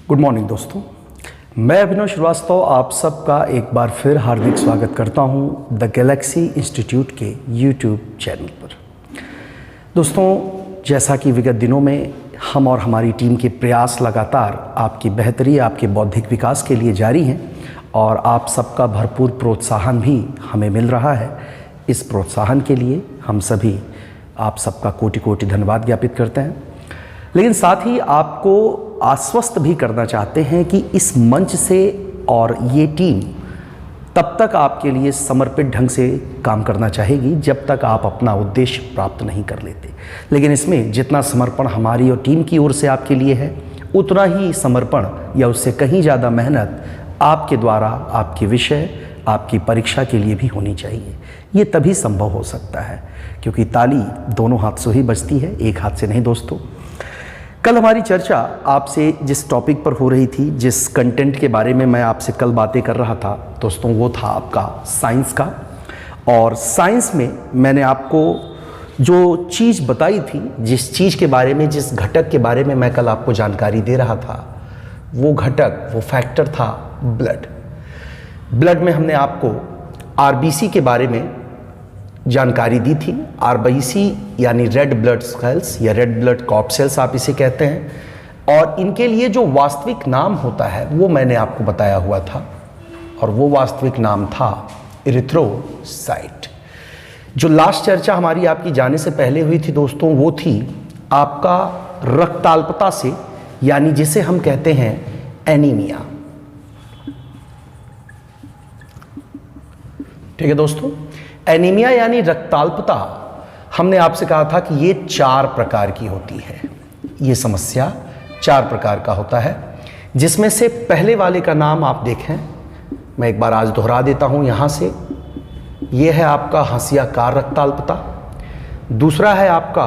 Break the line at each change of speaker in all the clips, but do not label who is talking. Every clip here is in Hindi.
गुड मॉर्निंग दोस्तों, मैं अभिनव श्रीवास्तव आप सबका एक बार फिर हार्दिक स्वागत करता हूं द गैलेक्सी इंस्टीट्यूट के यूट्यूब चैनल पर। दोस्तों, जैसा कि विगत दिनों में हम और हमारी टीम के प्रयास लगातार आपकी बेहतरी, आपके बौद्धिक विकास के लिए जारी हैं और आप सबका भरपूर प्रोत्साहन भी हमें मिल रहा है। इस प्रोत्साहन के लिए हम सभी आप सबका कोटि कोटि धन्यवाद ज्ञापित करते हैं, लेकिन साथ ही आपको आश्वस्त भी करना चाहते हैं कि इस मंच से और ये टीम तब तक आपके लिए समर्पित ढंग से काम करना चाहेगी जब तक आप अपना उद्देश्य प्राप्त नहीं कर लेते। लेकिन इसमें जितना समर्पण हमारी और टीम की ओर से आपके लिए है, उतना ही समर्पण या उससे कहीं ज़्यादा मेहनत आपके द्वारा आपके विषय, आपकी परीक्षा के लिए भी होनी चाहिए। ये तभी संभव हो सकता है क्योंकि ताली दोनों हाथ से ही बजती है, एक हाथ से नहीं। दोस्तों, कल हमारी चर्चा आपसे जिस टॉपिक पर हो रही थी, जिस कंटेंट के बारे में मैं आपसे कल बातें कर रहा था दोस्तों, वो था आपका साइंस का। और साइंस में मैंने आपको जो चीज़ बताई थी, जिस चीज़ के बारे में, जिस घटक के बारे में मैं कल आपको जानकारी दे रहा था, वो घटक, वो फैक्टर था ब्लड। ब्लड में हमने आपको आरबीसी के बारे में जानकारी दी थी। आरबीसी यानी रेड ब्लड सेल्स या रेड ब्लड कॉर्पसेल्स आप इसे कहते हैं, और इनके लिए जो वास्तविक नाम होता है वो मैंने आपको बताया हुआ था, और वो वास्तविक नाम था इरिथ्रोसाइट। जो लास्ट चर्चा हमारी आपकी जाने से पहले हुई थी दोस्तों, वो थी आपका रक्ताल्पता से, यानी जिसे हम कहते हैं एनीमिया। ठीक है दोस्तों, एनीमिया यानी रक्ताल्पता, हमने आपसे कहा था कि ये 4 प्रकार की होती है। ये समस्या 4 प्रकार का होता है, जिसमें से पहले वाले का नाम आप देखें, मैं एक बार आज दोहरा देता हूं यहां से। ये है आपका हंसियाकार रक्ताल्पता। दूसरा है आपका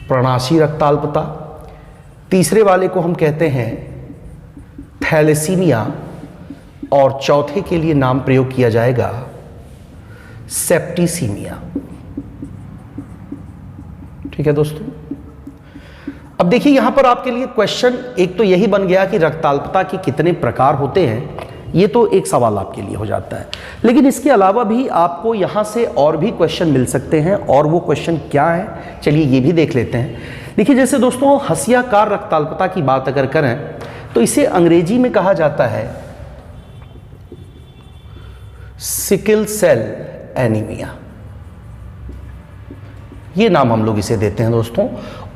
प्रणाशी रक्ताल्पता। तीसरे वाले को हम कहते हैं थैलेसीमिया, और चौथे के लिए नाम प्रयोग किया जाएगा सेप्टिसीमिया। ठीक है दोस्तों, अब देखिए यहां पर आपके लिए क्वेश्चन एक तो यही बन गया कि रक्ताल्पता के कितने प्रकार होते हैं, ये तो एक सवाल आपके लिए हो जाता है। लेकिन इसके अलावा भी आपको यहां से और भी क्वेश्चन मिल सकते हैं, और वो क्वेश्चन क्या है, चलिए ये भी देख लेते हैं। देखिए जैसे दोस्तों, हंसियाकार रक्ताल्पता की बात अगर करें तो इसे अंग्रेजी में कहा जाता है सिकल सेल एनीमिया। ये नाम हम लोग इसे देते हैं दोस्तों।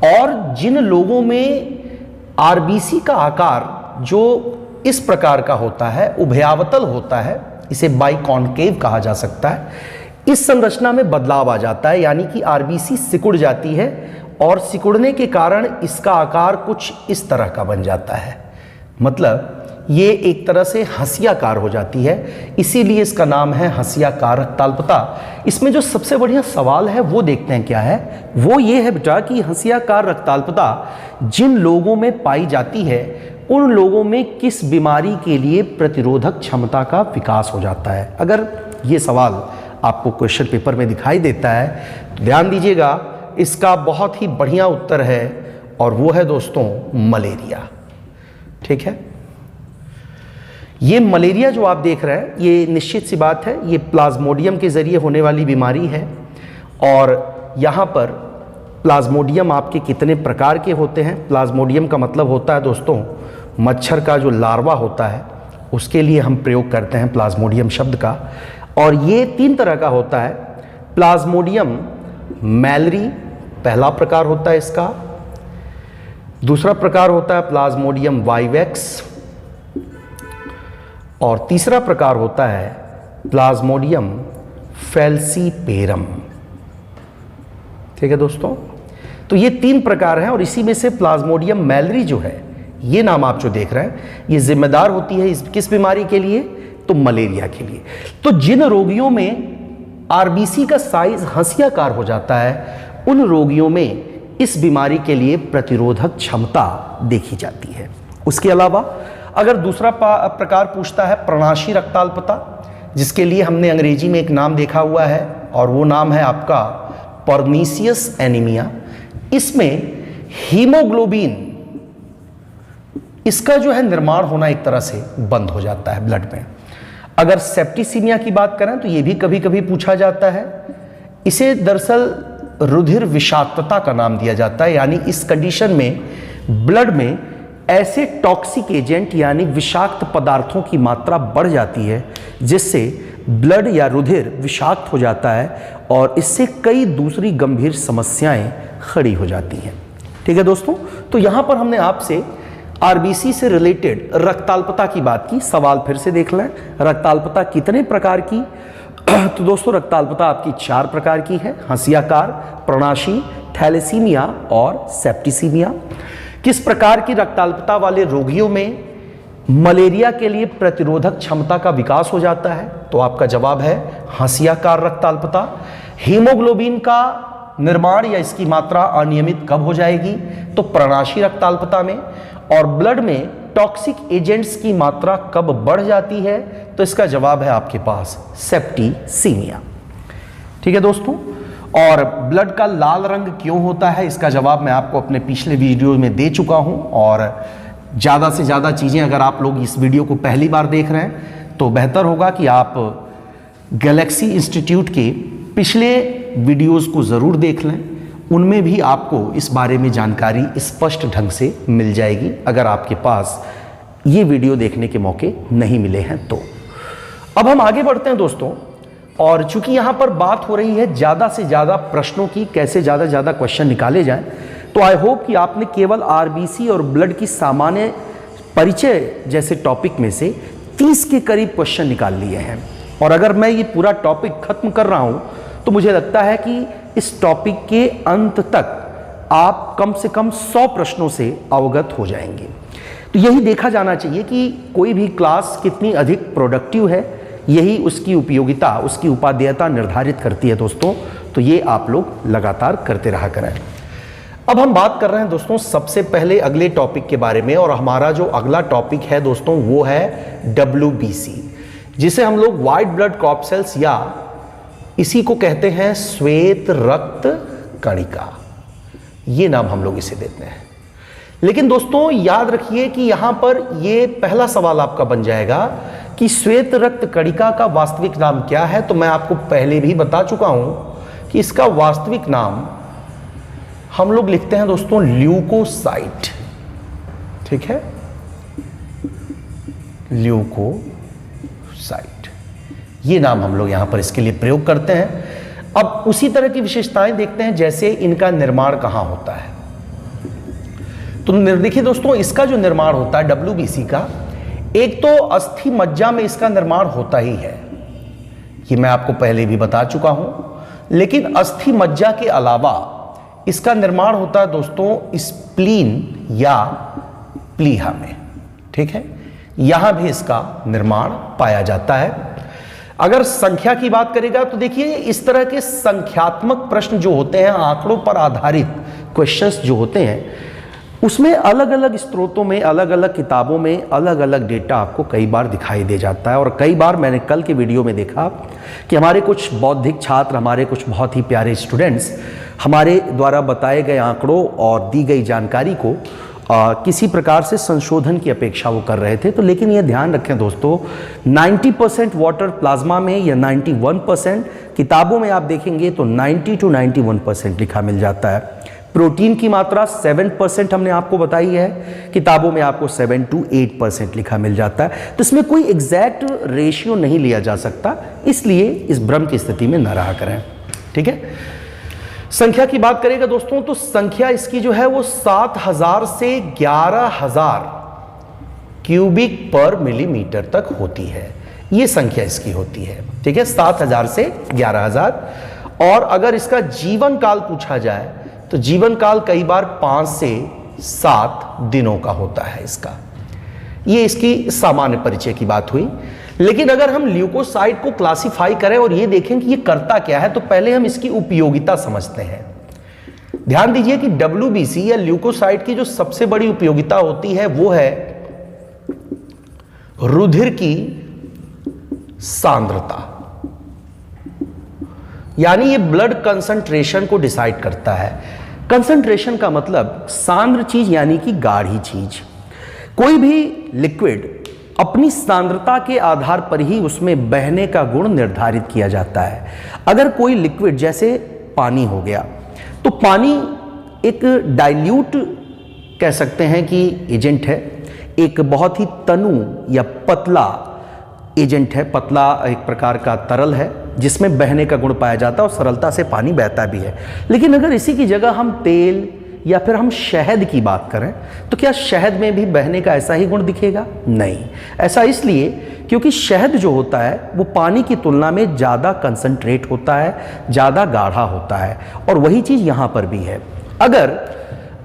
और जिन लोगों में आरबीसी का आकार जो इस प्रकार का होता है, उभयावतल होता है, इसे बाइकॉन्केव कहा जा सकता है, इस संरचना में बदलाव आ जाता है, यानी कि आरबीसी सिकुड़ जाती है और सिकुड़ने के कारण इसका आकार कुछ इस तरह का बन जाता है। मतलब ये एक तरह से हंसियाकार हो जाती है, इसीलिए इसका नाम है हंसियाकार रक्ताल्पता। इसमें जो सबसे बढ़िया सवाल है वो देखते हैं क्या है। वो ये है बेटा कि हंसियाकार रक्ताल्पता जिन लोगों में पाई जाती है, उन लोगों में किस बीमारी के लिए प्रतिरोधक क्षमता का विकास हो जाता है। अगर ये सवाल आपको क्वेश्चन पेपर में दिखाई देता है तो ध्यान दीजिएगा, इसका बहुत ही बढ़िया उत्तर है, और वो है दोस्तों मलेरिया। ठीक है, ये मलेरिया जो आप देख रहे हैं, ये निश्चित सी बात है, ये प्लाज्मोडियम के जरिए होने वाली बीमारी है। और यहाँ पर प्लाज्मोडियम आपके कितने प्रकार के होते हैं। प्लाज्मोडियम का मतलब होता है दोस्तों मच्छर का जो लार्वा होता है, उसके लिए हम प्रयोग करते हैं प्लाज्मोडियम शब्द का। और ये 3 तरह का होता है। प्लाज्मोडियम मैलरी पहला प्रकार होता है इसका। दूसरा प्रकार होता है प्लाज्मोडियम वाइवेक्स, और तीसरा प्रकार होता है प्लाज्मोडियम फैल्सीपेरम। ठीक है दोस्तों, तो ये 3 प्रकार हैं, और इसी में से प्लाज्मोडियम मैलरी जो है, ये नाम आप जो देख रहे हैं, ये जिम्मेदार होती है किस बीमारी के लिए, तो मलेरिया के लिए। तो जिन रोगियों में आरबीसी का साइज हंसियाकार हो जाता है, उन रोगियों में इस बीमारी के लिए प्रतिरोधक क्षमता देखी जाती है। उसके अलावा अगर दूसरा प्रकार पूछता है प्रणाशी रक्ताल्पता, जिसके लिए हमने अंग्रेजी में एक नाम देखा हुआ है, और वो नाम है आपका पर्नीशियस एनीमिया। इसमें हीमोग्लोबिन इसका जो है निर्माण होना एक तरह से बंद हो जाता है ब्लड में। अगर सेप्टिसीमिया की बात करें तो ये भी कभी कभी पूछा जाता है। इसे दरअसल रुधिर विषाक्तता का नाम दिया जाता है, यानी इस कंडीशन में ब्लड में ऐसे टॉक्सिक एजेंट यानी विषाक्त पदार्थों की मात्रा बढ़ जाती है जिससे ब्लड या रुधिर विषाक्त हो जाता है और इससे कई दूसरी गंभीर समस्याएं खड़ी हो जाती हैं। ठीक है दोस्तों, तो यहां पर हमने आपसे आरबीसी से रिलेटेड रक्ताल्पता की बात की। सवाल फिर से देख लें, रक्ताल्पता कितने प्रकार की? तो दोस्तों रक्ताल्पता आपकी 4 प्रकार की है, हंसियाकार, प्रणाशी, थैलेसीमिया और सेप्टिसीमिया। किस प्रकार की रक्ताल्पता वाले रोगियों में मलेरिया के लिए प्रतिरोधक क्षमता का विकास हो जाता है? तो आपका जवाब है हंसियाकार रक्ताल्पता। हीमोग्लोबिन का निर्माण या इसकी मात्रा अनियमित कब हो जाएगी? तो प्रणाशी रक्ताल्पता में। और ब्लड में टॉक्सिक एजेंट्स की मात्रा कब बढ़ जाती है? तो इसका जवाब है आपके पास सेप्टिसीमिया। ठीक है दोस्तों, और ब्लड का लाल रंग क्यों होता है? इसका जवाब मैं आपको अपने पिछले वीडियो में दे चुका हूं। और ज़्यादा से ज़्यादा चीज़ें अगर आप लोग इस वीडियो को पहली बार देख रहे हैं तो बेहतर होगा कि आप गैलेक्सी इंस्टीट्यूट के पिछले वीडियोस को ज़रूर देख लें। उनमें भी आपको इस बारे में जानकारी स्पष्ट ढंग से मिल जाएगी, अगर आपके पास ये वीडियो देखने के मौके नहीं मिले हैं तो। अब हम आगे बढ़ते हैं दोस्तों, और चूंकि यहाँ पर बात हो रही है ज़्यादा से ज़्यादा प्रश्नों की, कैसे ज़्यादा से ज़्यादा क्वेश्चन निकाले जाएं, तो आई होप कि आपने केवल आरबीसी और ब्लड की सामान्य परिचय जैसे टॉपिक में से 30 के करीब क्वेश्चन निकाल लिए हैं। और अगर मैं ये पूरा टॉपिक खत्म कर रहा हूँ तो मुझे लगता है कि इस टॉपिक के अंत तक आप कम से कम 100 प्रश्नों से अवगत हो जाएंगे। तो यही देखा जाना चाहिए कि कोई भी क्लास कितनी अधिक प्रोडक्टिव है, यही उसकी उपयोगिता, उसकी उपादेयता निर्धारित करती है दोस्तों। तो ये आप लोग लगातार करते रहा करें। अब हम बात कर रहे हैं दोस्तों सबसे पहले अगले टॉपिक के बारे में, और हमारा जो अगला टॉपिक है दोस्तों वो है WBC, जिसे हम लोग व्हाइट ब्लड कॉर्पसेल्स या इसी को कहते हैं श्वेत रक्त कणिका, ये नाम हम लोग इसे देते हैं। लेकिन दोस्तों याद रखिए कि यहां पर ये पहला सवाल आपका बन जाएगा कि श्वेत रक्त कणिका का वास्तविक नाम क्या है। तो मैं आपको पहले भी बता चुका हूं कि इसका वास्तविक नाम हम लोग लिखते हैं दोस्तों ल्यूकोसाइट। ठीक है, ल्यूकोसाइट, ये नाम हम लोग यहां पर इसके लिए प्रयोग करते हैं। अब उसी तरह की विशेषताएं देखते हैं, जैसे इनका निर्माण कहां होता है। तो देखिए दोस्तों, इसका जो निर्माण होता है WBC का, एक तो अस्थि मज्जा में इसका निर्माण होता ही है, ये मैं आपको पहले भी बता चुका हूं। लेकिन अस्थि मज्जा के अलावा इसका निर्माण होता है दोस्तों स्प्लीन या प्लीहा में। ठीक है, यहां भी इसका निर्माण पाया जाता है। अगर संख्या की बात करेगा तो देखिए इस तरह के संख्यात्मक प्रश्न जो होते हैं, आंकड़ों पर आधारित क्वेश्चंस जो होते हैं, उसमें अलग अलग स्रोतों में, अलग अलग किताबों में अलग अलग डेटा आपको कई बार दिखाई दे जाता है। और कई बार मैंने कल के वीडियो में देखा कि हमारे कुछ बौद्धिक छात्र, हमारे कुछ बहुत ही प्यारे स्टूडेंट्स हमारे द्वारा बताए गए आंकड़ों और दी गई जानकारी को किसी प्रकार से संशोधन की अपेक्षा वो कर रहे थे। तो लेकिन ये ध्यान रखें दोस्तों, 90% वाटर प्लाज्मा में या 91%, किताबों में आप देखेंगे तो 90 to 91% लिखा मिल जाता है। प्रोटीन की मात्रा 7% हमने आपको बताई है, किताबों में आपको 7 to 8% लिखा मिल जाता है। तो इसमें कोई एग्जैक्ट रेशियो नहीं लिया जा सकता, इसलिए इस भ्रम की स्थिति में न रहा करें। ठीक है, संख्या की बात करेगा दोस्तों तो संख्या इसकी जो है वो 7000 से 11000 क्यूबिक पर मिलीमीटर तक होती है, ये संख्या इसकी होती है। ठीक है, 7000 से 11000। और अगर इसका जीवन काल पूछा जाए तो जीवन काल कई बार 5 से 7 दिनों का होता है इसका। ये इसकी सामान्य परिचय की बात हुई। लेकिन अगर हम ल्यूकोसाइट को क्लासिफाई करें और ये देखें कि ये करता क्या है, तो पहले हम इसकी उपयोगिता समझते हैं। ध्यान दीजिए कि WBC या ल्यूकोसाइट की जो सबसे बड़ी उपयोगिता होती है वो है रुधिर की सांद्रता, यानी ये ब्लड कंसंट्रेशन को डिसाइड करता है। कंसंट्रेशन का मतलब सांद्र चीज यानी कि गाढ़ी चीज। कोई भी लिक्विड अपनी सांद्रता के आधार पर ही उसमें बहने का गुण निर्धारित किया जाता है। अगर कोई लिक्विड जैसे पानी हो गया, तो पानी एक डाइल्यूट कह सकते हैं कि एजेंट है, एक बहुत ही तनु या पतला एजेंट है, पतला एक प्रकार का तरल है जिसमें बहने का गुण पाया जाता है और सरलता से पानी बहता भी है। लेकिन अगर इसी की जगह हम तेल या फिर हम शहद की बात करें, तो क्या शहद में भी बहने का ऐसा ही गुण दिखेगा? नहीं। ऐसा इसलिए क्योंकि शहद जो होता है वो पानी की तुलना में ज़्यादा कंसंट्रेट होता है, ज़्यादा गाढ़ा होता है, और वही चीज़ यहाँ पर भी है। अगर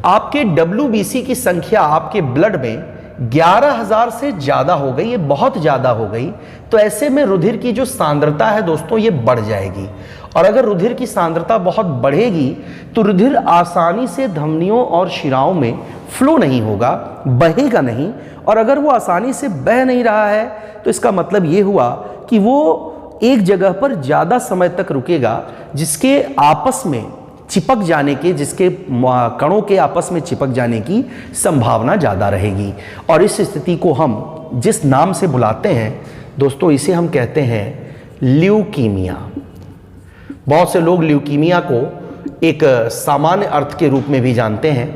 आपके WBC की संख्या आपके ब्लड में 11,000 से ज़्यादा हो गई, ये बहुत ज़्यादा हो गई, तो ऐसे में रुधिर की जो सांद्रता है दोस्तों ये बढ़ जाएगी। और अगर रुधिर की सांद्रता बहुत बढ़ेगी तो रुधिर आसानी से धमनियों और शिराओं में फ्लो नहीं होगा, बहेगा नहीं। और अगर वो आसानी से बह नहीं रहा है तो इसका मतलब ये हुआ कि वो एक जगह पर ज़्यादा समय तक रुकेगा, जिसके आपस में चिपक जाने के, जिसके कणों के आपस में चिपक जाने की संभावना ज़्यादा रहेगी। और इस स्थिति को हम जिस नाम से बुलाते हैं दोस्तों, इसे हम कहते हैं ल्यूकीमिया। बहुत से लोग ल्यूकीमिया को एक सामान्य अर्थ के रूप में भी जानते हैं।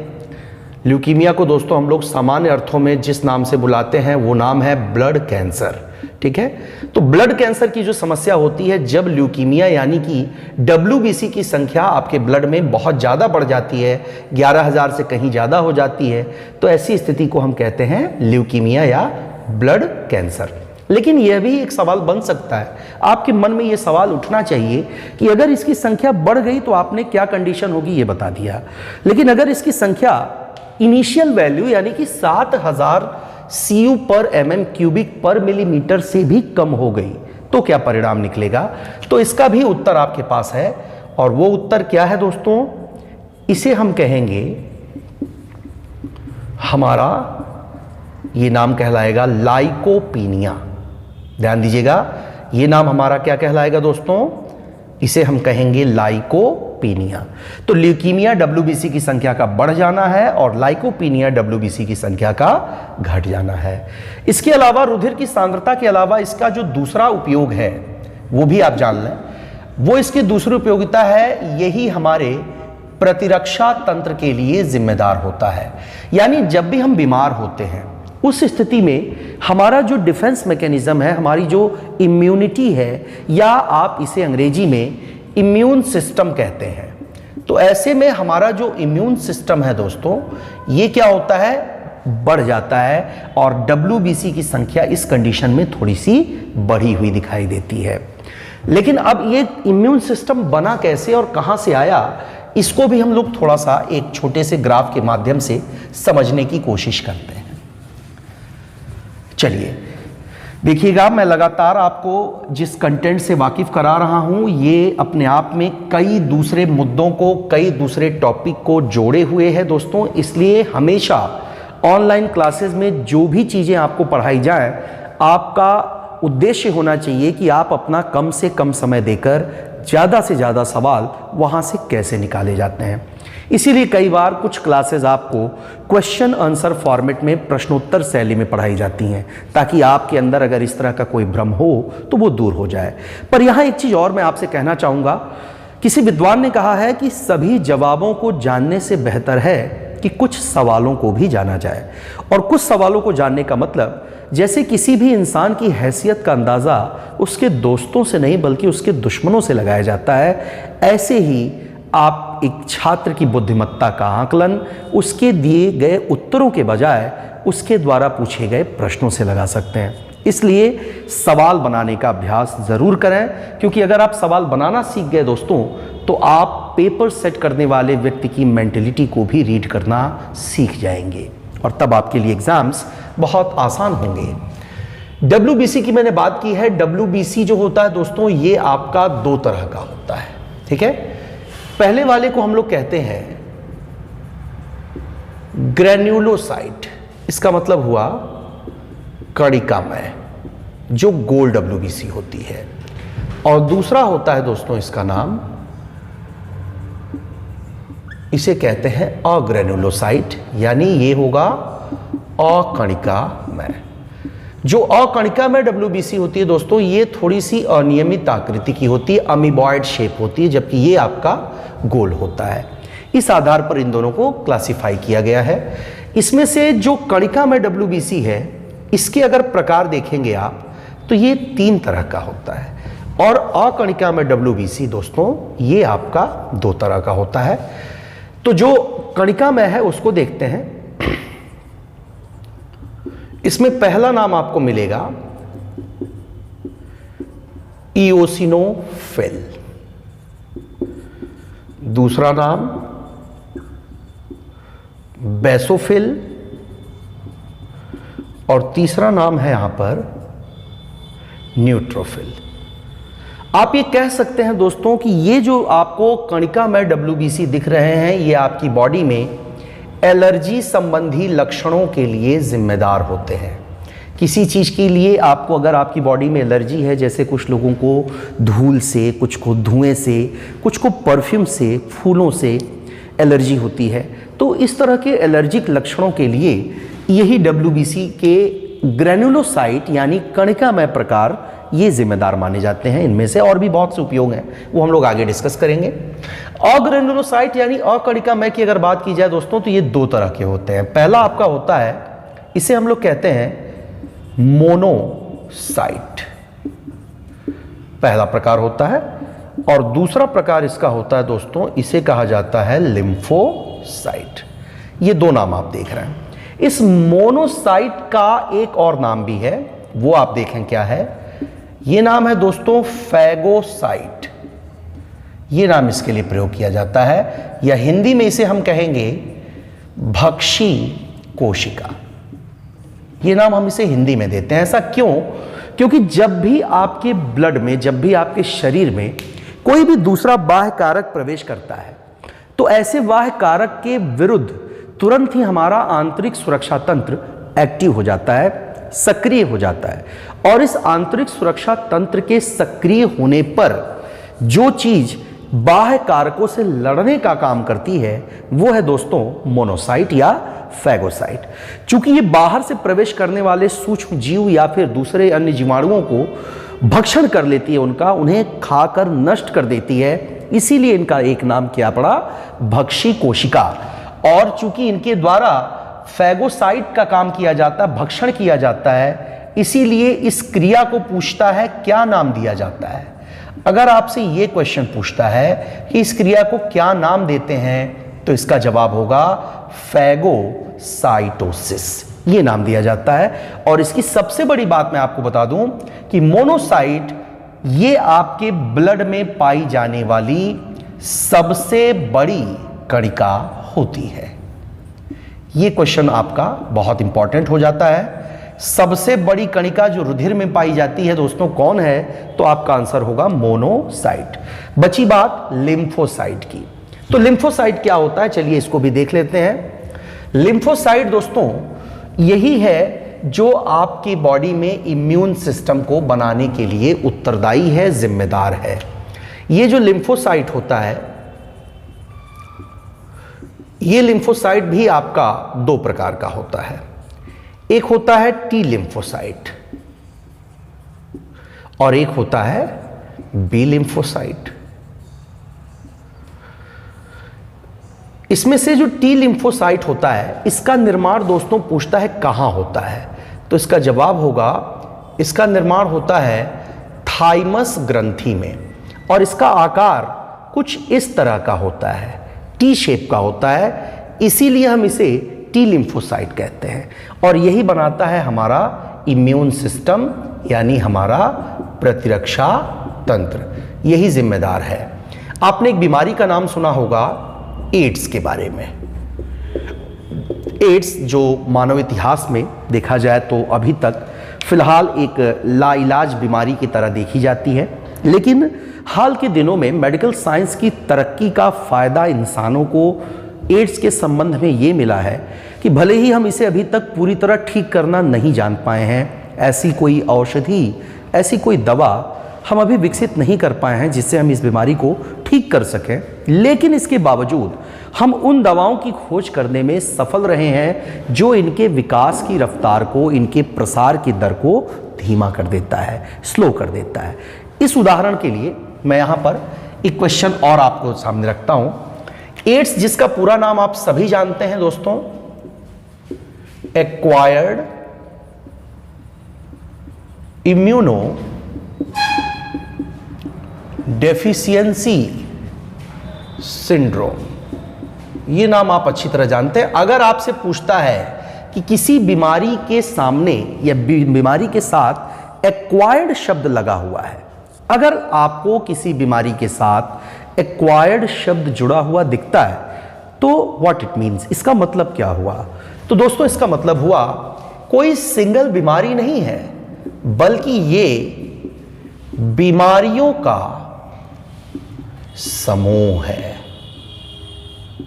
ल्यूकीमिया को दोस्तों हम लोग सामान्य अर्थों में जिस नाम से बुलाते हैं वो नाम है ब्लड कैंसर। ठीक है, तो ब्लड कैंसर की जो समस्या होती है, जब ल्यूकीमिया यानी कि WBC की संख्या आपके ब्लड में बहुत ज़्यादा बढ़ जाती है, 11,000 से कहीं ज़्यादा हो जाती है, तो ऐसी स्थिति को हम कहते हैं ल्यूकीमिया या ब्लड कैंसर। लेकिन यह भी एक सवाल बन सकता है, आपके मन में यह सवाल उठना चाहिए कि अगर इसकी संख्या बढ़ गई तो आपने क्या कंडीशन होगी ये बता दिया, लेकिन अगर इसकी संख्या इनिशियल वैल्यू यानी कि 7,000 CU पर mm³ पर मिलीमीटर से भी कम हो गई तो क्या परिणाम निकलेगा? तो इसका भी उत्तर आपके पास है, और वो उत्तर क्या है दोस्तों? इसे हम कहेंगे, हमारा ये नाम कहलाएगा लाइकोपीनिया। ध्यान दीजिएगा, ये नाम हमारा क्या कहलाएगा दोस्तों? इसे हम कहेंगे लाइकोपीनिया। तो ल्यूकीमिया WBC की संख्या का बढ़ जाना है और लाइकोपीनिया WBC की संख्या का घट जाना है। इसके अलावा रुधिर की सांद्रता के अलावा इसका जो दूसरा उपयोग है वो भी आप जान लें। वो इसकी दूसरी उपयोगिता है, यही हमारे प्रतिरक्षा तंत्र के लिए जिम्मेदार होता है। यानी जब भी हम बीमार होते हैं उस स्थिति में हमारा जो डिफेंस मैकेनिज्म है, हमारी जो इम्यूनिटी है, या आप इसे अंग्रेजी में इम्यून सिस्टम कहते हैं, तो ऐसे में हमारा जो इम्यून सिस्टम है दोस्तों, ये क्या होता है? बढ़ जाता है, और WBC की संख्या इस कंडीशन में थोड़ी सी बढ़ी हुई दिखाई देती है। लेकिन अब ये इम्यून सिस्टम बना कैसे और कहां से आया, इसको भी हम लोग थोड़ा सा एक छोटे से ग्राफ के माध्यम से समझने की कोशिश करते हैं। चलिए देखिएगा, मैं लगातार आपको जिस कंटेंट से वाकिफ करा रहा हूं, ये अपने आप में कई दूसरे मुद्दों को, कई दूसरे टॉपिक को जोड़े हुए है दोस्तों। इसलिए हमेशा ऑनलाइन क्लासेस में जो भी चीज़ें आपको पढ़ाई जाए, आपका उद्देश्य होना चाहिए कि आप अपना कम से कम समय देकर ज़्यादा से ज़्यादा सवाल वहाँ से कैसे निकाले जाते हैं। इसीलिए कई बार कुछ क्लासेस आपको क्वेश्चन आंसर फॉर्मेट में प्रश्नोत्तर शैली में पढ़ाई जाती हैं, ताकि आपके अंदर अगर इस तरह का कोई भ्रम हो तो वो दूर हो जाए। पर यहाँ एक चीज़ और मैं आपसे कहना चाहूँगा, किसी विद्वान ने कहा है कि सभी जवाबों को जानने से बेहतर है कि कुछ सवालों को भी जाना जाए। और कुछ सवालों को जानने का मतलब, जैसे किसी भी इंसान की हैसियत का अंदाज़ा उसके दोस्तों से नहीं बल्कि उसके दुश्मनों से लगाया जाता है, ऐसे ही आप एक छात्र की बुद्धिमत्ता का आकलन उसके दिए गए उत्तरों के बजाय उसके द्वारा पूछे गए प्रश्नों से लगा सकते हैं। इसलिए सवाल बनाने का अभ्यास ज़रूर करें, क्योंकि अगर आप सवाल बनाना सीख गए दोस्तों, तो आप पेपर सेट करने वाले व्यक्ति की मेंटलिटी को भी रीड करना सीख जाएंगे, और तब आपके लिए एग्ज़ाम्स बहुत आसान होंगे। WBC की मैंने बात की है। WBC जो होता है दोस्तों, ये आपका दो तरह का होता है। ठीक है, पहले वाले को हम लोग कहते हैं ग्रेन्युलोसाइट। इसका मतलब हुआ कणिकामय, जो गोल WBC होती है। और दूसरा होता है दोस्तों, इसका नाम, इसे कहते हैं अग्रेन्युलोसाइट, यानी ये होगा अकणिकामय। जो अकणिकामय WBC होती है दोस्तों, ये थोड़ी सी अनियमित आकृति की होती है, अमीबॉयड शेप होती है, जबकि ये आपका गोल होता है। इस आधार पर इन दोनों को क्लासिफाई किया गया है। इसमें से जो कणिकामय WBC है, इसके अगर प्रकार देखेंगे आप तो ये 3 तरह का होता है, और अकणिकामय WBC दोस्तों ये आपका 2 तरह का होता है। तो जो कणिकामय है उसको देखते हैं। इसमें पहला नाम आपको मिलेगा इओसिनोफिल, दूसरा नाम बेसोफिल, और तीसरा नाम है यहां पर न्यूट्रोफिल। आप ये कह सकते हैं दोस्तों कि ये जो आपको कणिकामय WBC दिख रहे हैं, ये आपकी बॉडी में एलर्जी संबंधी लक्षणों के लिए जिम्मेदार होते हैं। किसी चीज़ के लिए आपको, अगर आपकी बॉडी में एलर्जी है, जैसे कुछ लोगों को धूल से, कुछ को धुएं से, कुछ को परफ्यूम से, फूलों से एलर्जी होती है, तो इस तरह के एलर्जिक लक्षणों के लिए यही WBC के ग्रेनुलोसाइट यानी कणिकामय प्रकार ये जिम्मेदार माने जाते हैं। इनमें से और भी बहुत से उपयोग हैं, वो हम लोग आगे डिस्कस करेंगे। अग्रेनुलोसाइट यानी अकणिकामय की अगर बात की जाए दोस्तों, तो ये 2 तरह के होते हैं। पहला आपका होता है, इसे हम लोग कहते हैं मोनोसाइट, पहला प्रकार होता है, और दूसरा प्रकार इसका होता है दोस्तों, इसे कहा जाता है लिम्फोसाइट। ये 2 नाम आप देख रहे हैं। इस मोनोसाइट का एक और नाम भी है, वो आप देखें क्या है। ये नाम है दोस्तों फैगोसाइट, ये नाम इसके लिए प्रयोग किया जाता है, या हिंदी में इसे हम कहेंगे भक्षी कोशिका। ये नाम हम इसे हिंदी में देते हैं। ऐसा क्यों? क्योंकि जब भी आपके ब्लड में, जब भी आपके शरीर में कोई भी दूसरा बाह्य कारक प्रवेश करता है, तो ऐसे बाह्य कारक के विरुद्ध तुरंत ही हमारा आंतरिक सुरक्षा तंत्र एक्टिव हो जाता है, सक्रिय हो जाता है। और इस आंतरिक सुरक्षा तंत्र के सक्रिय होने पर जो चीज बाह्य कारकों से लड़ने का काम करती है, वो है दोस्तों मोनोसाइट या फैगोसाइट। चूंकि ये बाहर से प्रवेश करने वाले सूक्ष्म जीव या फिर दूसरे अन्य जीवाणुओं को भक्षण कर लेती है, उन्हें खाकर नष्ट कर देती है, इसीलिए इनका एक नाम क्या पड़ा, भक्षी कोशिका। और चूंकि इनके द्वारा फैगोसाइट का काम किया जाता है, भक्षण किया जाता है, इसीलिए इस क्रिया को पूछता है क्या नाम दिया जाता है। अगर आपसे ये क्वेश्चन पूछता है कि इस क्रिया को क्या नाम देते हैं, तो इसका जवाब होगा फैगोसाइटोसिस, ये नाम दिया जाता है। और इसकी सबसे बड़ी बात मैं आपको बता दूं कि मोनोसाइट ये आपके ब्लड में पाई जाने वाली सबसे बड़ी कणिका होती है। ये क्वेश्चन आपका बहुत इंपॉर्टेंट हो जाता है। सबसे बड़ी कणिका जो रुधिर में पाई जाती है दोस्तों कौन है, तो आपका आंसर होगा मोनोसाइट। बची बात लिम्फोसाइट की। तो लिम्फोसाइट क्या होता है, चलिए इसको भी देख लेते हैं। लिम्फोसाइट दोस्तों यही है जो आपकी बॉडी में इम्यून सिस्टम को बनाने के लिए उत्तरदायी है, जिम्मेदार है। ये जो लिम्फोसाइट होता है, ये लिम्फोसाइट भी आपका 2 प्रकार का होता है। एक होता है टी लिम्फोसाइट और एक होता है बी लिम्फोसाइट। इसमें से जो टी लिम्फोसाइट होता है, इसका निर्माण दोस्तों पूछता है कहां होता है, तो इसका जवाब होगा, इसका निर्माण होता है थाइमस ग्रंथि में, और इसका आकार कुछ इस तरह का होता है, टी शेप का होता है, इसीलिए हम इसे टी लिम्फोसाइट कहते हैं। और यही बनाता है हमारा इम्यून सिस्टम, यानी हमारा प्रतिरक्षा तंत्र, यही जिम्मेदार है। आपने एक बीमारी का नाम सुना होगा एड्स के बारे में। एड्स जो मानव इतिहास में देखा जाए तो अभी तक फिलहाल एक लाइलाज बीमारी की तरह देखी जाती है, लेकिन हाल के दिनों में मेडिकल साइंस की तरक्की का फायदा इंसानों को एड्स के संबंध में ये मिला है कि भले ही हम इसे अभी तक पूरी तरह ठीक करना नहीं जान पाए हैं, ऐसी कोई औषधि, ऐसी कोई दवा हम अभी विकसित नहीं कर पाए हैं जिससे हम इस बीमारी को ठीक कर सकें, लेकिन इसके बावजूद हम उन दवाओं की खोज करने में सफल रहे हैं जो इनके विकास की रफ्तार को, इनके प्रसार की दर को धीमा कर देता है, स्लो कर देता है। इस उदाहरण के लिए मैं यहाँ पर एक क्वेश्चन और आपको सामने रखता हूँ। एड्स, जिसका पूरा नाम आप सभी जानते हैं दोस्तों, एक्वायर्ड इम्यूनो डेफिशिएंसी सिंड्रोम, ये नाम आप अच्छी तरह जानते हैं। अगर आपसे पूछता है कि किसी बीमारी के सामने या बीमारी के साथ एक्वायर्ड शब्द लगा हुआ है, अगर आपको किसी बीमारी के साथ एक्वायर्ड शब्द जुड़ा हुआ दिखता है तो व्हाट इट मीन्स, इसका मतलब क्या हुआ? तो दोस्तों इसका मतलब हुआ कोई सिंगल बीमारी नहीं है, बल्कि ये बीमारियों का समूह है।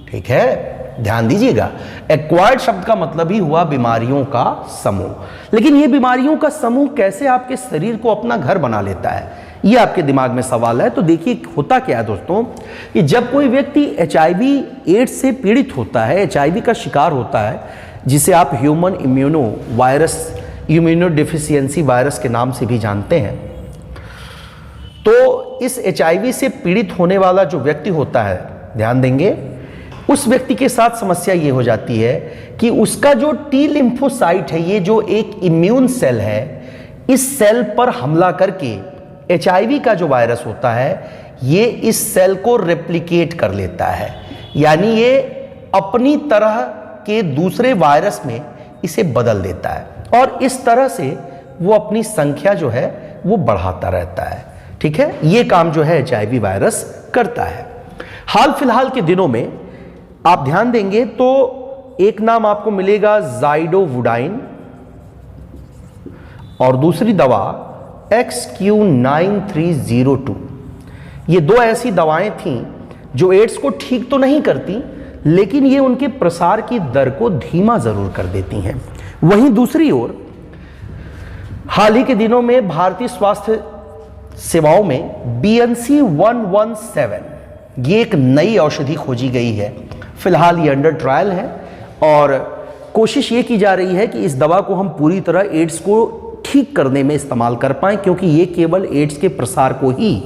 ठीक है, ध्यान दीजिएगा, एक्वायर्ड शब्द का मतलब ही हुआ बीमारियों का समूह। लेकिन ये बीमारियों का समूह कैसे आपके शरीर को अपना घर बना लेता है, ये आपके दिमाग में सवाल है। तो देखिए होता क्या है दोस्तों, कि जब कोई व्यक्ति HIV एड्स से पीड़ित होता है, HIV का शिकार होता है, जिसे आप human immuno virus, immuno deficiency virus के नाम से भी जानते हैं, तो इस HIV से पीड़ित होने वाला जो व्यक्ति होता है, ध्यान देंगे, उस व्यक्ति के साथ समस्या ये हो जाती है कि उसका जो टी लिम्फोसाइट है, ये जो एक इम्यून सेल है, इस सेल पर हमला करके HIV का जो वायरस होता है, ये इस सेल को रेप्लिकेट कर लेता है, यानी ये अपनी तरह के दूसरे वायरस में इसे बदल देता है, और इस तरह से वो अपनी संख्या जो है वो बढ़ाता रहता है। ठीक है, ये काम जो है HIV वायरस करता है। हाल फिलहाल के दिनों में आप ध्यान देंगे तो एक नाम आपको मिलेगा ज़ाइडोवुडाइन, और दूसरी दवा XQ9302। ये दो ऐसी दवाएं थीं जो एड्स को ठीक तो नहीं करती, लेकिन ये उनके प्रसार की दर को धीमा जरूर कर देती हैं। वहीं दूसरी ओर हाल ही के दिनों में भारतीय स्वास्थ्य सेवाओं में BNC 117, ये एक नई औषधि खोजी गई है। फिलहाल ये अंडर ट्रायल है और कोशिश ये की जा रही है कि इस दवा को हम पूरी तरह एड्स को ठीक करने में इस्तेमाल कर पाएं, क्योंकि ये केवल एड्स के प्रसार को ही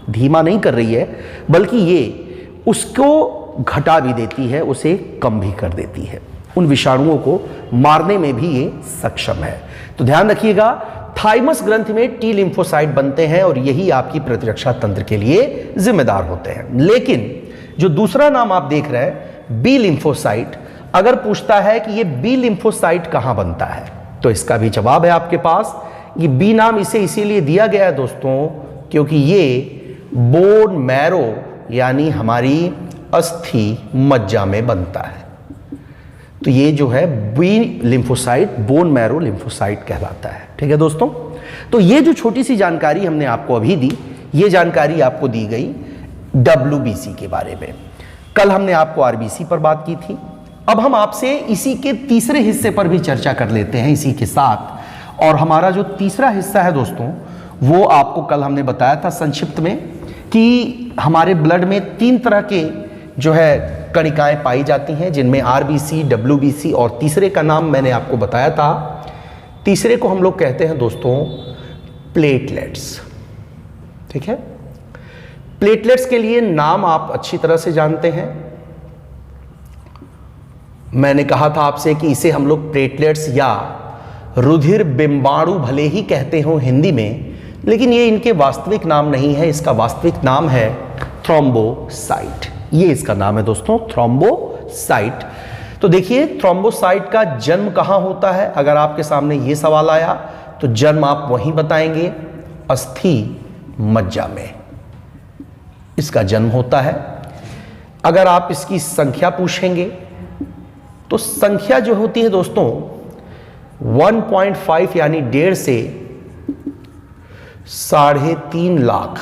धीमा नहीं कर रही है, बल्कि ये उसको घटा भी देती है, उसे कम भी कर देती है, उन विषाणुओं को मारने में भी ये सक्षम है। तो ध्यान रखिएगा, थाइमस ग्रंथि में टी लिम्फोसाइट बनते हैं और यही आपकी प्रतिरक्षा तंत्र के लिए जिम्मेदार होते हैं। लेकिन जो दूसरा नाम आप देख रहे हैं बी लिम्फोसाइट, अगर पूछता है कि ये बी लिम्फोसाइट कहां बनता है, तो इसका भी जवाब है आपके पास। ये बी नाम इसे इसीलिए दिया गया है दोस्तों, क्योंकि ये बोन मैरो यानी हमारी अस्थि मज्जा में बनता है। तो ये जो है B lymphocyte bone marrow lymphocyte कहलाता है। ठीक है दोस्तों, तो ये जो छोटी सी जानकारी हमने आपको अभी दी, ये जानकारी आपको दी गई WBC के बारे में। कल हमने आपको RBC पर बात की थी। अब हम आपसे इसी के तीसरे हिस्से पर भी चर्चा कर लेते हैं इसी के साथ। और हमारा जो तीसरा हिस्सा है दोस्तों, वो आपको कल हमने बताया था संक्षिप्त में कि हमारे ब्लड में 3 तरह के जो है कणिकाएं पाई जाती हैं, जिनमें RBC, WBC और तीसरे का नाम मैंने आपको बताया था। तीसरे को हम लोग कहते हैं दोस्तों प्लेटलेट्स। ठीक है, प्लेटलेट्स के लिए नाम आप अच्छी तरह से जानते हैं। मैंने कहा था आपसे कि इसे हम लोग प्लेटलेट्स या रुधिर बिंबाणु भले ही कहते हो हिंदी में, लेकिन ये इनके वास्तविक नाम नहीं है। इसका वास्तविक नाम है थ्रोम्बोसाइट। ये इसका नाम है दोस्तों, थ्रोम्बोसाइट। तो देखिए, थ्रोम्बोसाइट का जन्म कहाँ होता है? अगर आपके सामने ये सवाल आया तो जन्म आप वहीं बताएंगे, अस्थि मज्जा में इसका जन्म होता है। अगर आप इसकी संख्या पूछेंगे तो संख्या जो होती है दोस्तों 1.5 यानी 1.5 से 3.5 लाख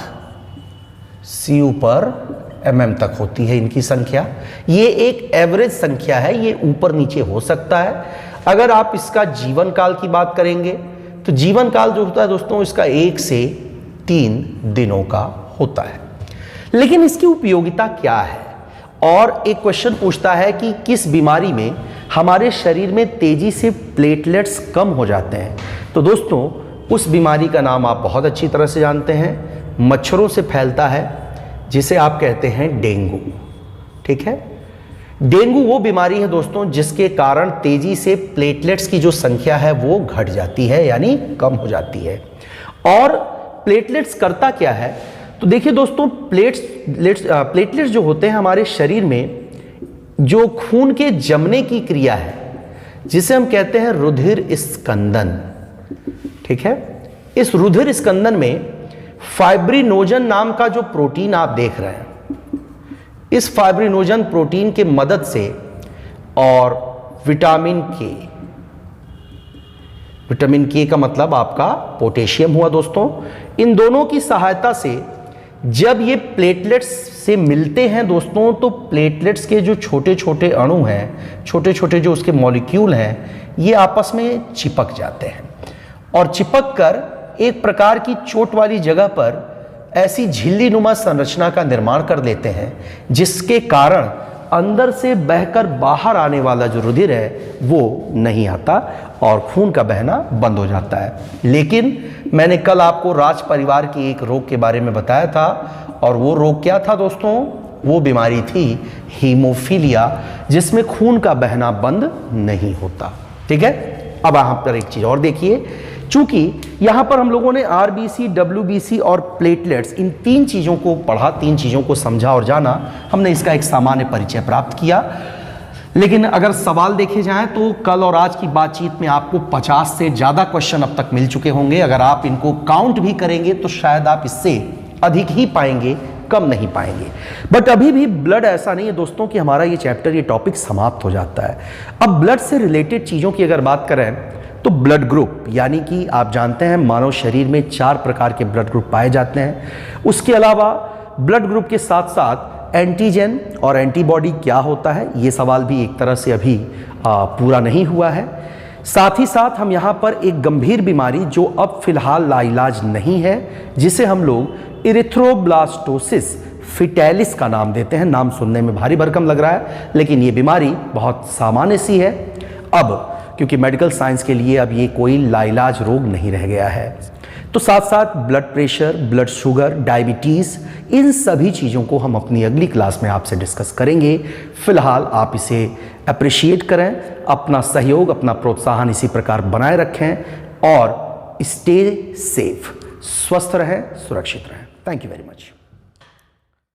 CU/mm तक होती है इनकी संख्या। ये एक एवरेज संख्या है, ये ऊपर नीचे हो सकता है। अगर आप इसका जीवन काल की बात करेंगे तो जीवन काल जो होता है दोस्तों इसका 1 से 3 दिनों का होता है। लेकिन इसकी उपयोगिता क्या है? और एक क्वेश्चन पूछता है कि किस बीमारी में हमारे शरीर में तेजी से प्लेटलेट्स कम हो जाते हैं। तो दोस्तों, उस बीमारी का नाम आप बहुत अच्छी तरह से जानते हैं, मच्छरों से फैलता है, जिसे आप कहते हैं डेंगू। ठीक है, डेंगू वो बीमारी है दोस्तों जिसके कारण तेजी से प्लेटलेट्स की जो संख्या है वो घट जाती है, यानी कम हो जाती है। और प्लेटलेट्स करता क्या है? तो देखिए दोस्तों, प्लेटलेट्स जो होते हैं हमारे शरीर में, जो खून के जमने की क्रिया है, जिसे हम कहते हैं रुधिर स्कंदन। ठीक है, इस रुधिर स्कंदन में फाइब्रिनोजन नाम का जो प्रोटीन आप देख रहे हैं, इस फाइब्रिनोजन प्रोटीन के मदद से और विटामिन के का मतलब आपका पोटेशियम हुआ दोस्तों, इन दोनों की सहायता से जब ये प्लेटलेट्स से मिलते हैं दोस्तों, तो प्लेटलेट्स के जो छोटे छोटे अणु हैं, छोटे छोटे जो उसके मॉलिक्यूल हैं, ये आपस में चिपक जाते हैं और चिपक कर एक प्रकार की चोट वाली जगह पर ऐसी झिल्ली नुमा संरचना का निर्माण कर लेते हैं, जिसके कारण अंदर से बहकर बाहर आने वाला जो रुधिर है वो नहीं आता और खून का बहना बंद हो जाता है। लेकिन मैंने कल आपको राज परिवार की एक रोग के बारे में बताया था, और वो रोग क्या था दोस्तों? वो बीमारी थी हीमोफीलिया, जिसमें खून का बहना बंद नहीं होता। ठीक है, अब यहाँ पर एक चीज और देखिए, चूंकि यहां पर हम लोगों ने आरबीसी, डब्ल्यूबीसी और प्लेटलेट्स, इन 3 चीजों को पढ़ा, 3 चीजों को समझा और जाना, हमने इसका एक सामान्य परिचय प्राप्त किया। लेकिन अगर सवाल देखे जाएं तो कल और आज की बातचीत में आपको 50 से ज्यादा क्वेश्चन अब तक मिल चुके होंगे। अगर आप इनको काउंट भी करेंगे तो शायद आप इससे अधिक ही पाएंगे, कम नहीं पाएंगे। बट अभी भी ब्लड ऐसा नहीं है दोस्तों कि हमारा ये चैप्टर, ये टॉपिक समाप्त हो जाता है। अब ब्लड से रिलेटेड चीजों की अगर बात करें तो ब्लड ग्रुप, यानी कि आप जानते हैं मानव शरीर में 4 प्रकार के ब्लड ग्रुप पाए जाते हैं। उसके अलावा ब्लड ग्रुप के साथ साथ एंटीजन और एंटीबॉडी क्या होता है, ये सवाल भी एक तरह से अभी पूरा नहीं हुआ है। साथ ही साथ हम यहाँ पर एक गंभीर बीमारी जो अब फिलहाल लाइलाज नहीं है, जिसे हम लोग इरिथ्रोब्लास्टोसिस फिटैलिस का नाम देते हैं। नाम सुनने में भारी भरकम लग रहा है, लेकिन ये बीमारी बहुत सामान्य सी है अब, क्योंकि मेडिकल साइंस के लिए अब ये कोई लाइलाज रोग नहीं रह गया है। तो साथ साथ blood pressure, blood sugar, diabetes, इन सभी चीज़ों को हम अपनी अगली क्लास में आपसे डिस्कस करेंगे। फिलहाल आप इसे अप्रिशिएट करें, अपना सहयोग, अपना प्रोत्साहन इसी प्रकार बनाए रखें और स्टे सेफ, स्वस्थ रहें, सुरक्षित रहें। Thank you very much.